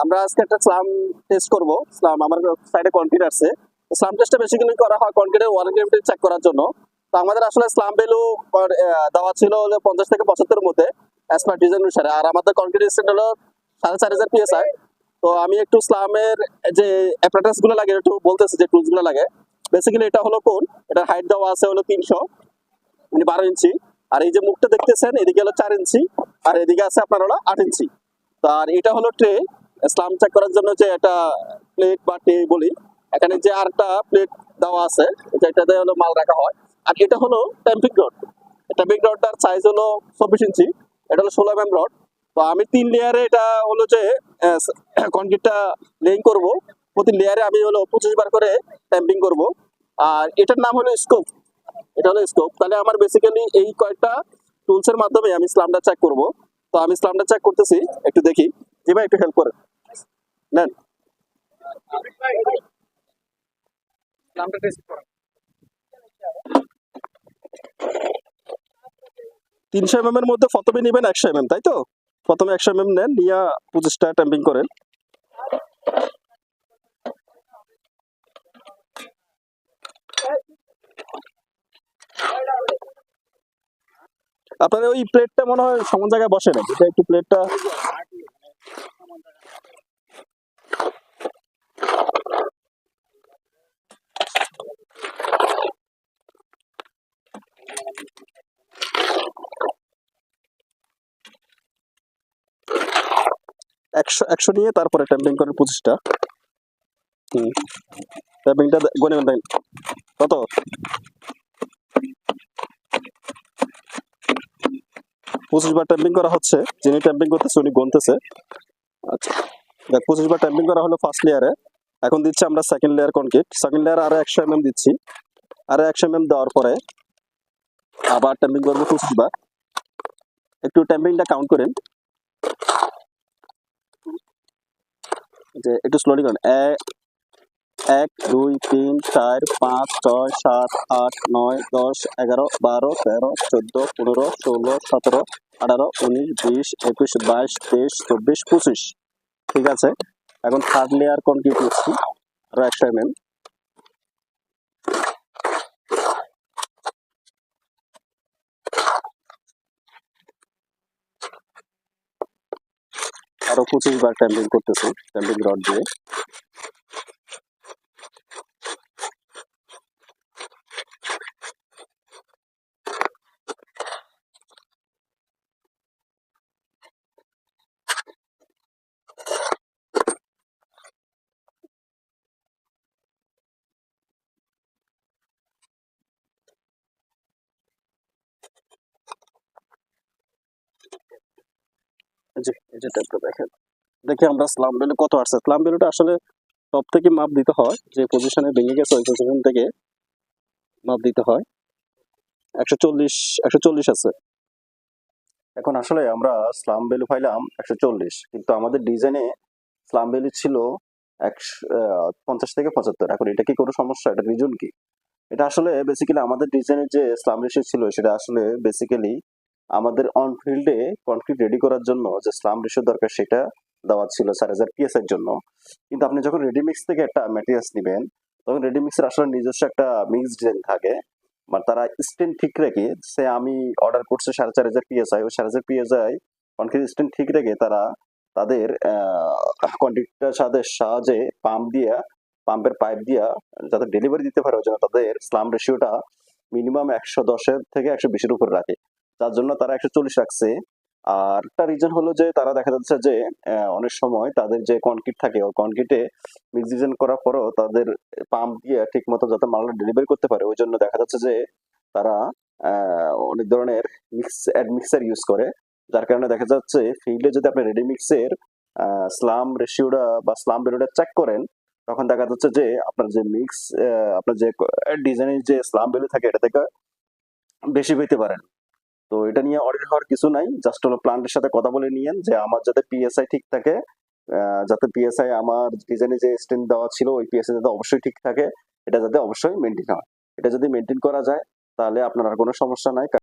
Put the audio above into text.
আমরা আজকে একটা স্লাম টেস্ট করব। স্লাম আমার সাইডে কনক্রিট আছে। স্লাম টেস্টটা বেসিক্যালি করা হয় কনক্রিটের ওয়ারেন্টি গ্যারান্টি চেক করার জন্য। তো আমাদের আসলে স্লাম ভ্যালু দেওয়া ছিল হলো 50 থেকে 75 এর মধ্যে অ্যাজ পার ডিজাইন অনুসারে। আর আমাদের কনক্রিট স্ট্যান্ড হলো 4,500 PSI। তো আমি একটু স্লামের যে অ্যাপারেটাস গুলো লাগে একটু বলতেছি, যে টুলস গুলো লাগে। বেসিক্যালি এটা হলো কোন, এটার হাইট দেওয়া আছে হলো 300 মানে 12 ইঞ্চি। আর এই যে মুখটা দেখতেছেন এদিকে হলো 4 ইঞ্চি, আর এদিকে আছে আপনার হলো 8 ইঞ্চি। তো আর এটা হলো ট্রে স্লাম চেক করার জন্য যে একটা প্লেট বা ট্রে বলি। এখানে যে আরেকটা প্লেট দেওয়া আছে যেটাতে হলো মাল রাখা হয়। আর এটা হলো ট্যাম্পিং রড। ট্যাম্পিং রডটার সাইজ হলো 24 ইঞ্চি। এটা হলো 16 mm রড। তো আমি 3 লেয়ারে এটা হলো যে কনক্রিটটা লেইং করব। প্রতি লেয়ারে আমি হলো 25 বার করে ট্যাম্পিং করব। আর এটার নাম হলো স্কোপ। এটা হলো স্কোপ। তাহলে আমার বেসিক্যালি এই কয়েকটা টুলসের মাধ্যমে আমি স্লামটা চেক করব। তো আমি স্লামটা চেক করতেছি, একটু দেখি। জি ভাই, একটু হেল্প করেন। নেন। 300 mm এর মধ্যে প্রথমে নেবেন 100 mm, তাই তো? প্রথমে 100 mm নেন, নিয়ে 25টা ট্যাম্পিং করেন। আপনার ওই প্লেটটা মনে হয় সমান জায়গায় বসে না, এটা একটু প্লেটটা। একশো নিয়ে তারপরে ট্যাম্পিং করেন 25টা। ট্যাম্পিংটা গনে দেন কত? 25 বার ট্যাম্পিং করা হচ্ছে। যিনি ট্যাম্পিং করতেছে উনি গুনতেছে। আচ্ছা, দেখ 25 বার ট্যাম্পিং করা হলো ফার্স্ট লেয়ারে। এখন দিচ্ছি আমরা second layer concrete. Second layer আরো 100 mm দিচ্ছি। আরো 100 mm দেওয়ার পরে আবার ট্যাম্পিং করবো 25 বার। একটু ট্যাম্পিংটা কাউন্ট করেন, যে একটু স্লোলি করেন। 1 2 3 4 5 6 7 8 9 10 11 12 13 14 15 16 17 18 19 20 21 22 23 24 25। ঠিক আছে, এখন থার্ড লেয়ার কনক্রিট নিচ্ছি আরো 100 mm। আরো 25 বার ট্যাম্পিং করতেছি ট্যাম্পিং রড দিয়ে। জি, এই যে ট্যাপটা দেখেন, দেখি আমরা স্লাম ভ্যালু কত আসছে। স্লাম ভ্যালুটা আসলে সব থেকে মাপ দিতে হয়, যে পজিশনে ভেঙে গেছে ওই পজিশন থেকে মাপ দিতে হয়। 140 140 আছে। এখন আসলে আমরা স্লাম ভ্যালু পাইলাম 140, কিন্তু আমাদের ডিজাইনে স্লাম ভ্যালু ছিল 50 থেকে 75। এখন এটা কি কোনো সমস্যা? এটা রিজন কি? এটা আসলে বেসিক্যালি আমাদের ডিজাইনের যে স্লাম রেশিও ছিল সেটা আসলে বেসিক্যালি আমাদের অন ফিল্ডে কনক্রিট রেডি করার জন্য যে স্লাম রেশিও দরকার সেটা দেওয়া ছিল 4000 PSI এর জন্য। কিন্তু আপনি যখন রেডিমিক্স থেকে একটা ম্যাটেরিয়ালস নেবেন, তখন রেডিমিক্সের আসলে নিজস্ব একটা মিক্স ডিজাইন থাকে। মানে তারা স্ট্যান্ড ঠিক রেখে, সে আমি অর্ডার করছি 4500 PSI, ওই 4500 PSI কনক্রিট স্ট্যান্ড ঠিক রেখে তারা তাদের কনক্রিটটার সাহায্যে পাম্পের পাইপ দিয়া যাতে ডেলিভারি দিতে পারে, ওই জন্য তাদের স্লাম রেশিওটা মিনিমাম 110 থেকে 120-এর উপরে রাখে, যার জন্য তারা 140 রাখছে। আর একটা রিজন হলো যে তারা দেখা যাচ্ছে যে অনেক সময় তাদের যে কনক্রিট থাকে ওই কনক্রিটে মিক্স ডিজাইন করার পরও তাদের পাম্প দিয়ে ঠিক মতো যাতে মালটা ডেলিভারি করতে পারে, ওই জন্য দেখা যাচ্ছে যে তারা অনেক ধরনের মিক্সার ইউজ করে। যার কারণে দেখা যাচ্ছে ফিল্ডে যদি আপনি রেডি মিক্সের স্লাম রেশিওটা বা স্লাম ভ্যালুটা চেক করেন, তখন দেখা যাচ্ছে যে আপনার যে আপনার যে ডিজাইনের যে স্লাম ভ্যালু থাকে এটা থেকে বেশি পেতে পারেন। তো এটা নিয়ে অরিড হওয়ার কিছু নাই, জাস্ট হলো প্ল্যান্টের সাথে কথা বলে নিয়েন যে আমার যাতে PSI ঠিক থাকে, যাতে PSI আমার ডিজাইনে যে স্ট্যান্ড দেওয়া ছিল ওই PSI যাতে অবশ্যই ঠিক থাকে, এটা যাতে অবশ্যই মেনটেন হয়। এটা যদি মেনটেন করা যায় তাহলে আপনার আর কোনো সমস্যা নাই।